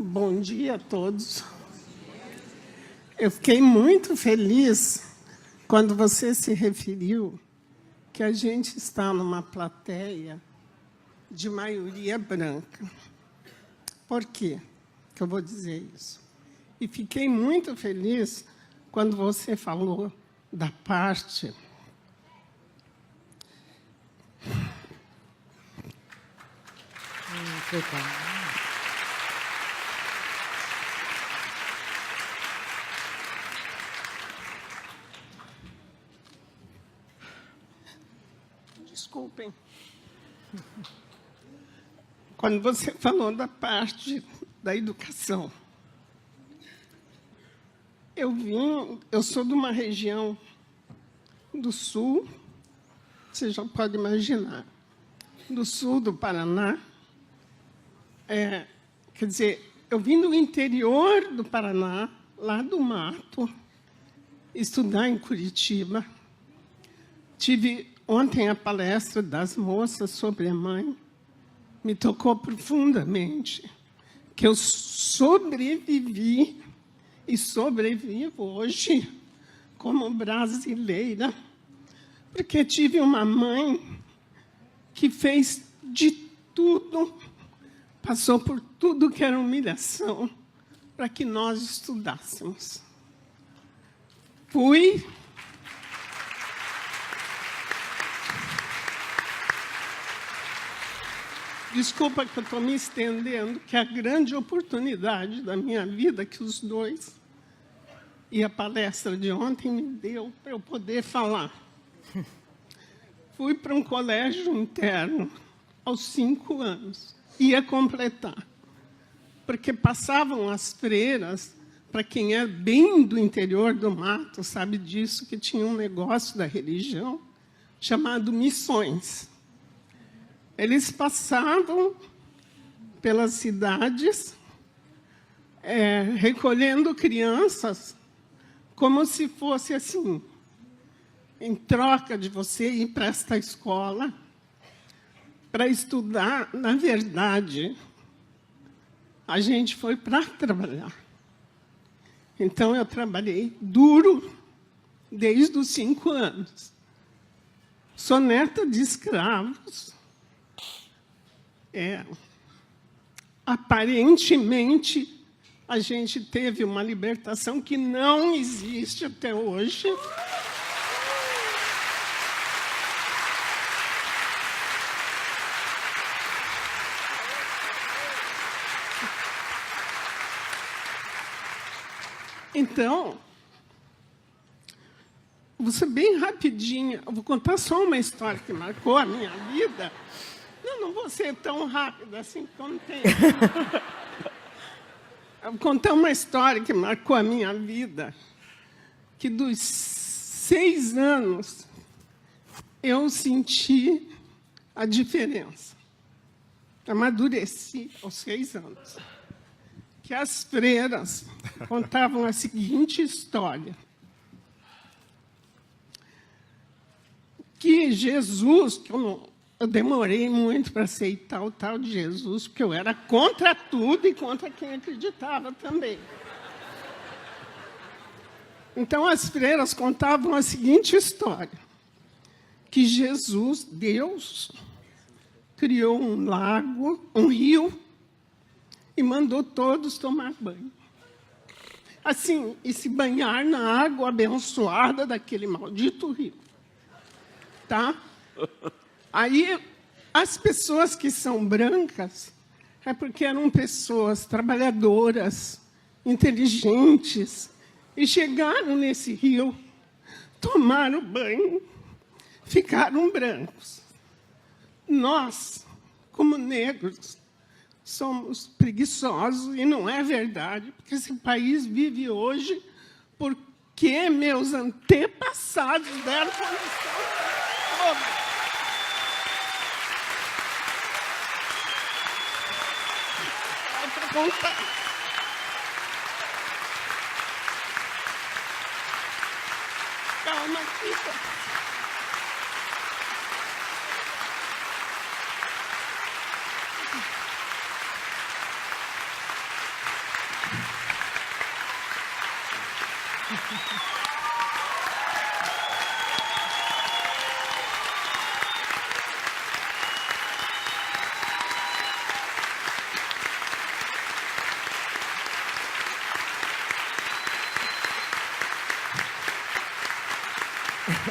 Bom dia a todos. Eu fiquei muito feliz quando você se referiu que a gente está numa plateia de maioria branca. Por quê que eu vou dizer isso? E fiquei muito feliz quando você falou da parte Desculpem. Quando você falou da parte da educação, eu sou de uma região do sul, você já pode imaginar, do sul do Paraná. Quer dizer, eu vim do interior do Paraná, lá do mato, estudar em Curitiba. Tive ontem a palestra das moças sobre a mãe. Me tocou profundamente, que eu sobrevivi e sobrevivo hoje como brasileira, porque tive uma mãe que fez de tudo, passou por tudo que era humilhação, para que nós estudássemos. Desculpa que eu estou me estendendo, que é a grande oportunidade da minha vida que os dois e a palestra de ontem me deu para eu poder falar. Fui para um colégio interno aos 5 anos, ia completar, porque passavam as freiras, para quem é bem do interior do mato, sabe disso, que tinha um negócio da religião chamado missões. Eles passavam pelas cidades, recolhendo crianças, como se fosse assim, em troca de você ir para esta escola, para estudar. Na verdade, a gente foi para trabalhar. Então, eu trabalhei duro desde os 5 anos. Sou neta de escravos. Aparentemente, a gente teve uma libertação que não existe até hoje. Então, vou ser bem rapidinha. Eu vou contar só uma história que marcou a minha vida. Não vou ser tão rápida assim, porque eu não tenho. Eu vou contar uma história que marcou a minha vida, que dos 6 anos eu senti a diferença. Amadureci aos 6 anos. Que as freiras contavam a seguinte história. Que Jesus, que eu demorei muito para aceitar o tal de Jesus, porque eu era contra tudo e contra quem acreditava também. Então, as freiras contavam a seguinte história, que Jesus, Deus, criou um lago, um rio, e mandou todos tomar banho. Assim, e se banhar na água abençoada daquele maldito rio. Tá? Aí, as pessoas que são brancas é porque eram pessoas trabalhadoras, inteligentes, e chegaram nesse rio, tomaram banho, ficaram brancos. Nós, como negros, somos preguiçosos, e não é verdade, porque esse país vive hoje porque meus antepassados deram condição toda. Contar. Calma, fica.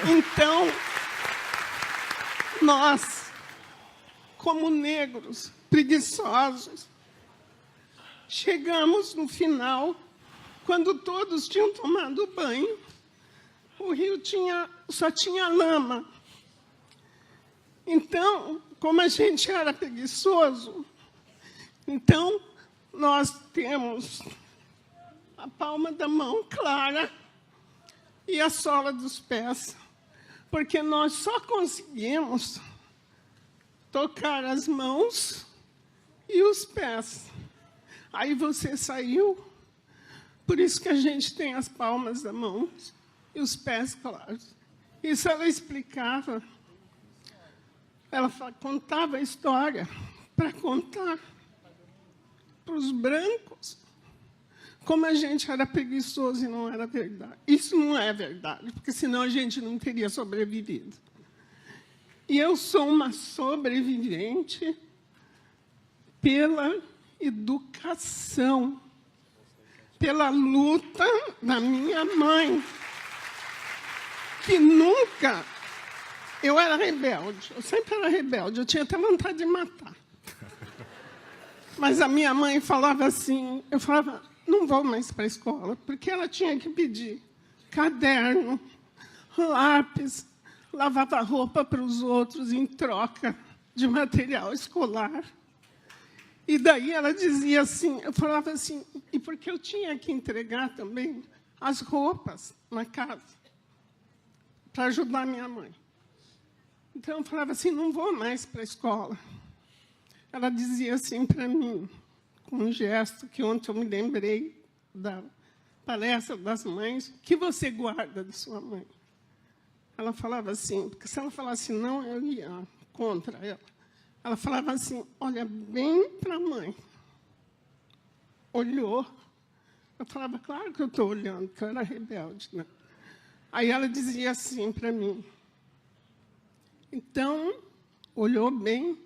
Então, nós, como negros preguiçosos, chegamos no final, quando todos tinham tomado banho, o rio só tinha lama. Então, como a gente era preguiçoso, então nós temos a palma da mão clara e a sola dos pés, porque nós só conseguimos tocar as mãos e os pés. Aí você saiu, por isso que a gente tem as palmas da mão e os pés claros. Isso ela explicava, ela contava a história para contar para os brancos como a gente era preguiçoso e não era verdade. Isso não é verdade, porque senão a gente não teria sobrevivido. E eu sou uma sobrevivente pela educação, pela luta da minha mãe, que nunca... Eu era rebelde, eu sempre era rebelde, eu tinha até vontade de matar. Mas a minha mãe falava assim, eu falava, não vou mais para a escola, porque ela tinha que pedir caderno, lápis, lavava roupa para os outros em troca de material escolar. E daí ela dizia assim, eu falava assim, e porque eu tinha que entregar também as roupas na casa, para ajudar minha mãe. Então eu falava assim, não vou mais para a escola. Ela dizia assim para mim, com um gesto que ontem eu me lembrei da palestra das mães, que você guarda de sua mãe? Ela falava assim, porque se ela falasse não, eu ia contra ela. Ela falava assim, olha bem para a mãe. Olhou. Eu falava, claro que eu estou olhando, porque eu era rebelde, né? Aí ela dizia assim para mim, então, olhou bem,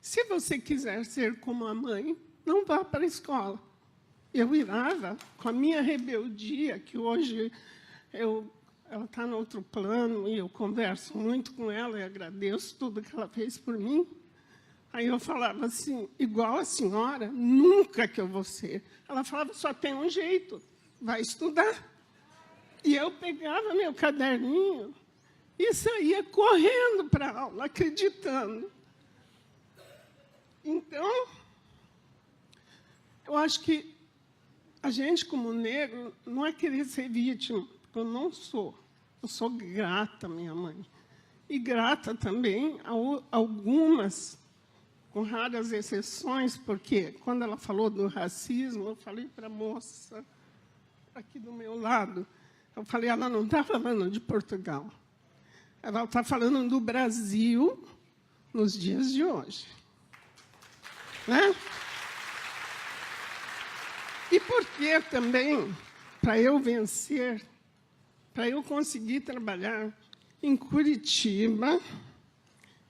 se você quiser ser como a mãe, não vá para a escola. Eu virava com a minha rebeldia, que hoje ela está no outro plano, e eu converso muito com ela e agradeço tudo que ela fez por mim. Aí eu falava assim, igual a senhora, nunca que eu vou ser. Ela falava, só tem um jeito, vai estudar. E eu pegava meu caderninho e saía correndo para a aula, acreditando. Então, eu acho que a gente, como negro, não é querer ser vítima, porque eu não sou. Eu sou grata à minha mãe. E grata também a algumas, com raras exceções, porque quando ela falou do racismo, eu falei para a moça aqui do meu lado, eu falei, ela não está falando de Portugal. Ela está falando do Brasil nos dias de hoje. Né? E por que também, para eu vencer, para eu conseguir trabalhar em Curitiba,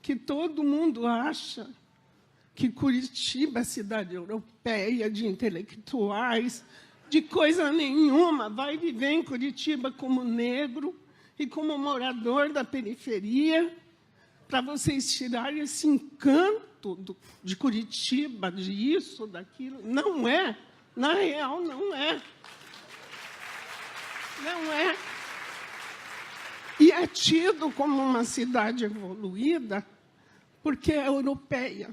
que todo mundo acha que Curitiba é cidade europeia, de intelectuais, de coisa nenhuma, vai viver em Curitiba como negro e como morador da periferia, para vocês tirarem esse encanto de Curitiba, de isso, daquilo. Não é. Na real, não é. Não é. E é tido como uma cidade evoluída porque é europeia.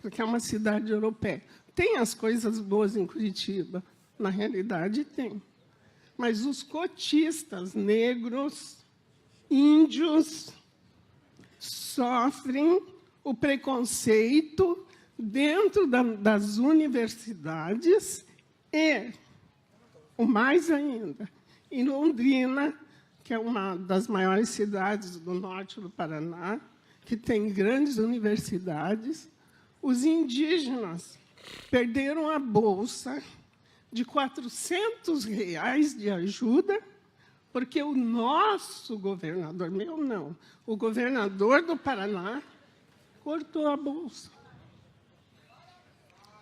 Porque é uma cidade europeia. Tem as coisas boas em Curitiba. Na realidade, tem. Mas os cotistas negros, índios, sofrem o preconceito dentro das universidades e, o mais ainda, em Londrina, que é uma das maiores cidades do norte do Paraná, que tem grandes universidades, os indígenas perderam a bolsa de R$ 400 de ajuda, porque o nosso governador, meu não, o governador do Paraná cortou a bolsa.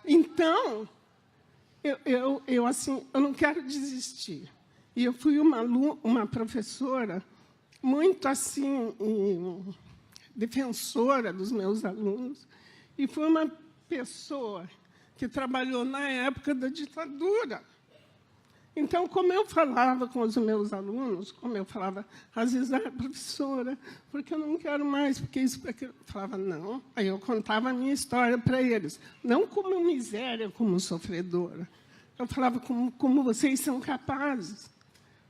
Então, assim, eu não quero desistir. E eu fui uma professora muito assim, defensora dos meus alunos, e fui uma pessoa que trabalhou na época da ditadura. Então, como eu falava com os meus alunos, como eu falava, às vezes, professora, porque eu não quero mais, porque isso, porque eu falava, não. Aí eu contava a minha história para eles, não como miséria, como sofredora. Eu falava como vocês são capazes.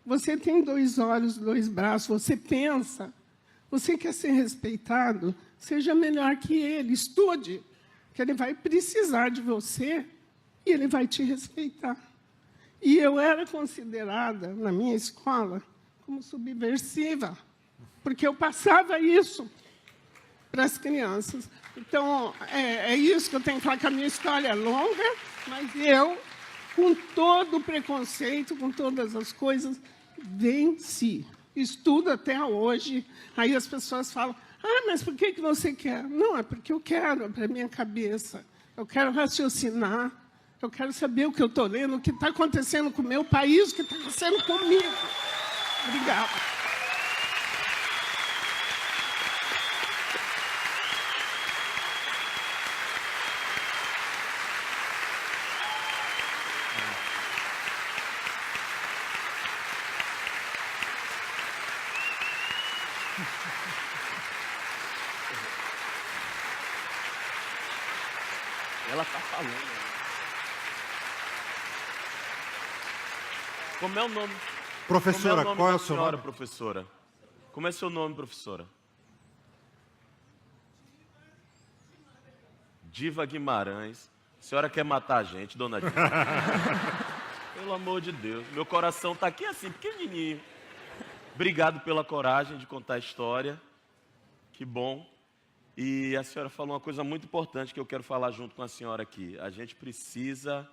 Você tem 2 olhos, 2 braços, você pensa, você quer ser respeitado, seja melhor que ele, estude, que ele vai precisar de você e ele vai te respeitar. E eu era considerada, na minha escola, como subversiva, porque eu passava isso para as crianças. Então, é isso que eu tenho que falar, que a minha história é longa, mas eu, com todo o preconceito, com todas as coisas, venci. Estudo até hoje. Aí as pessoas falam, mas por que você quer? Não, é porque eu quero, é para a minha cabeça. Eu quero raciocinar. Eu quero saber o que eu estou lendo, o que está acontecendo com o meu país, o que está acontecendo comigo. Obrigada. Ela está falando. Como é o nome? Professora, qual é o seu nome? Professora? Como é seu nome, professora? Diva Guimarães. A senhora quer matar a gente, dona Diva? Pelo amor de Deus. Meu coração está aqui assim, pequenininho. Obrigado pela coragem de contar a história. Que bom. E a senhora falou uma coisa muito importante que eu quero falar junto com a senhora aqui. A gente precisa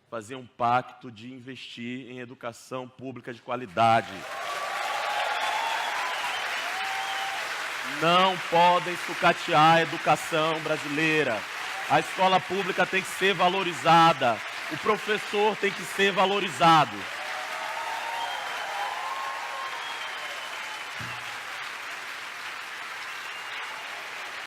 fazer um pacto de investir em educação pública de qualidade. Não podem sucatear a educação brasileira. A escola pública tem que ser valorizada. O professor tem que ser valorizado.